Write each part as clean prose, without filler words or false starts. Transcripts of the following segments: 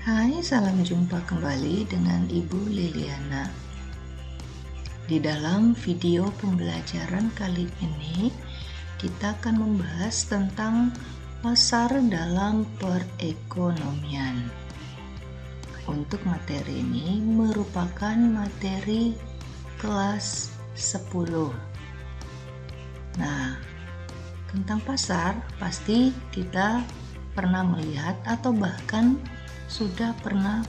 Hai, salam jumpa kembali dengan Ibu Liliana. Di dalam video pembelajaran kali ini, kita akan membahas tentang pasar dalam perekonomian. Untuk materi ini merupakan materi kelas 10. Nah, tentang pasar pasti kita pernah melihat atau bahkan sudah pernah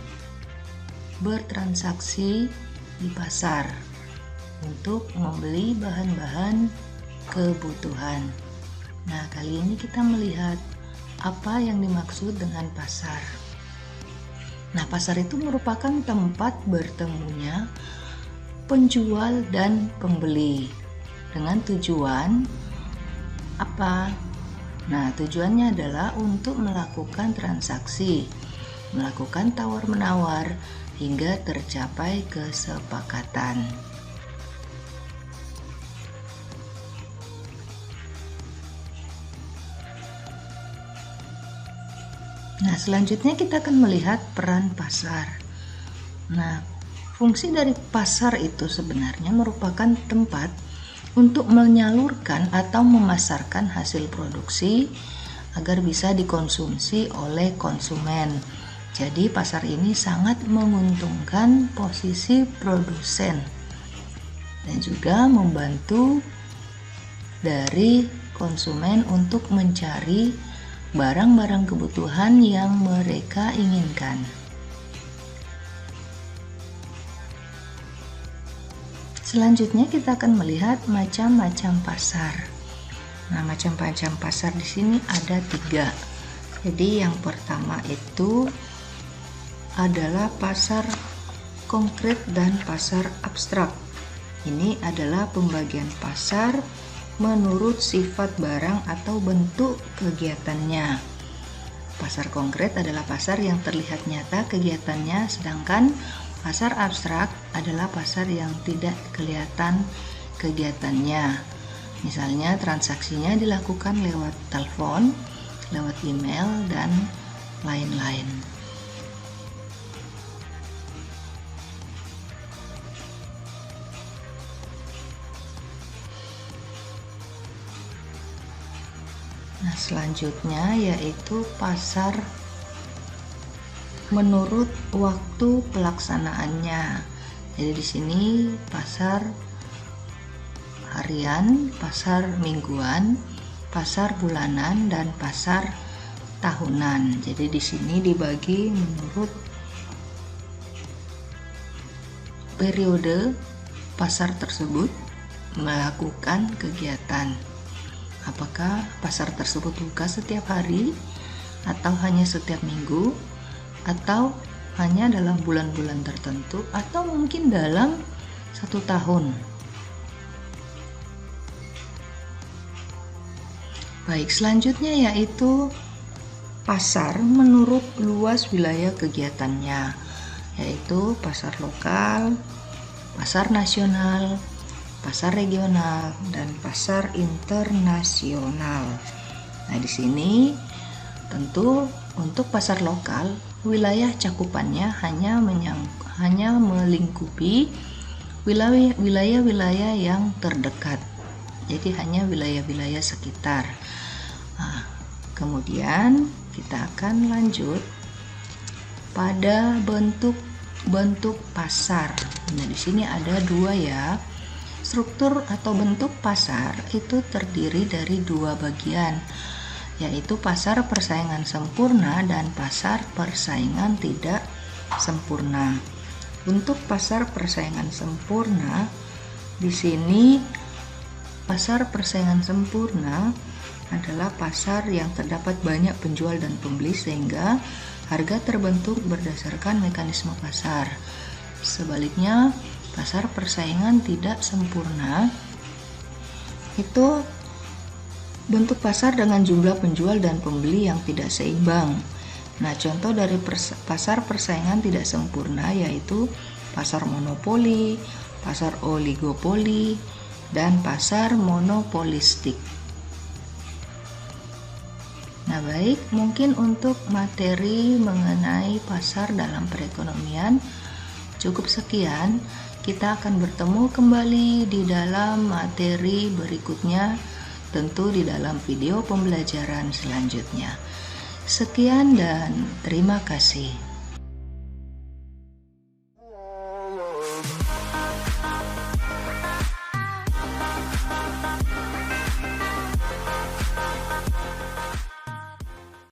bertransaksi di pasar untuk membeli bahan-bahan kebutuhan. Nah, kali ini kita melihat apa yang dimaksud dengan pasar. Nah, pasar itu merupakan tempat bertemunya penjual dan pembeli dengan tujuan apa? Nah, tujuannya adalah untuk melakukan transaksi, melakukan tawar-menawar hingga tercapai kesepakatan. Nah, selanjutnya kita akan melihat peran pasar. Nah, fungsi dari pasar itu sebenarnya merupakan tempat untuk menyalurkan atau memasarkan hasil produksi agar bisa dikonsumsi oleh konsumen. Jadi pasar ini sangat menguntungkan posisi produsen dan juga membantu dari konsumen untuk mencari barang-barang kebutuhan yang mereka inginkan. Selanjutnya kita akan melihat macam-macam pasar. Nah, macam-macam pasar di sini ada 3. Jadi yang pertama itu adalah pasar konkret dan pasar abstrak. Ini adalah pembagian pasar menurut sifat barang atau bentuk kegiatannya. Pasar konkret adalah pasar yang terlihat nyata kegiatannya, sedangkan pasar abstrak adalah pasar yang tidak kelihatan kegiatannya. Misalnya transaksinya dilakukan lewat telepon, lewat email, dan lain-lain. Nah, selanjutnya yaitu pasar menurut waktu pelaksanaannya. Jadi di sini pasar harian, pasar mingguan, pasar bulanan, dan pasar tahunan. Jadi di sini dibagi menurut periode pasar tersebut melakukan kegiatan. Apakah pasar tersebut buka setiap hari, atau hanya setiap minggu, atau hanya dalam bulan-bulan tertentu, atau mungkin dalam 1 tahun. Baik, selanjutnya yaitu pasar menurut luas wilayah kegiatannya, yaitu pasar lokal, pasar nasional, pasar regional, dan pasar internasional. Nah, di sini tentu untuk pasar lokal, wilayah cakupannya hanya melingkupi wilayah-wilayah yang terdekat. Jadi hanya wilayah-wilayah sekitar. Nah, kemudian kita akan lanjut pada bentuk pasar. Nah, di sini ada 2 ya. Struktur atau bentuk pasar itu terdiri dari 2 bagian, yaitu pasar persaingan sempurna dan pasar persaingan tidak sempurna. Untuk pasar persaingan sempurna, di sini pasar persaingan sempurna adalah pasar yang terdapat banyak penjual dan pembeli sehingga harga terbentuk berdasarkan mekanisme pasar. Sebaliknya, pasar persaingan tidak sempurna itu bentuk pasar dengan jumlah penjual dan pembeli yang tidak seimbang. Nah, contoh dari pasar persaingan tidak sempurna yaitu pasar monopoli, pasar oligopoli, dan pasar monopolistik. Nah, baik, mungkin untuk materi mengenai pasar dalam perekonomian cukup sekian. Kita akan bertemu kembali di dalam materi berikutnya, tentu di dalam video pembelajaran selanjutnya. Sekian dan terima kasih.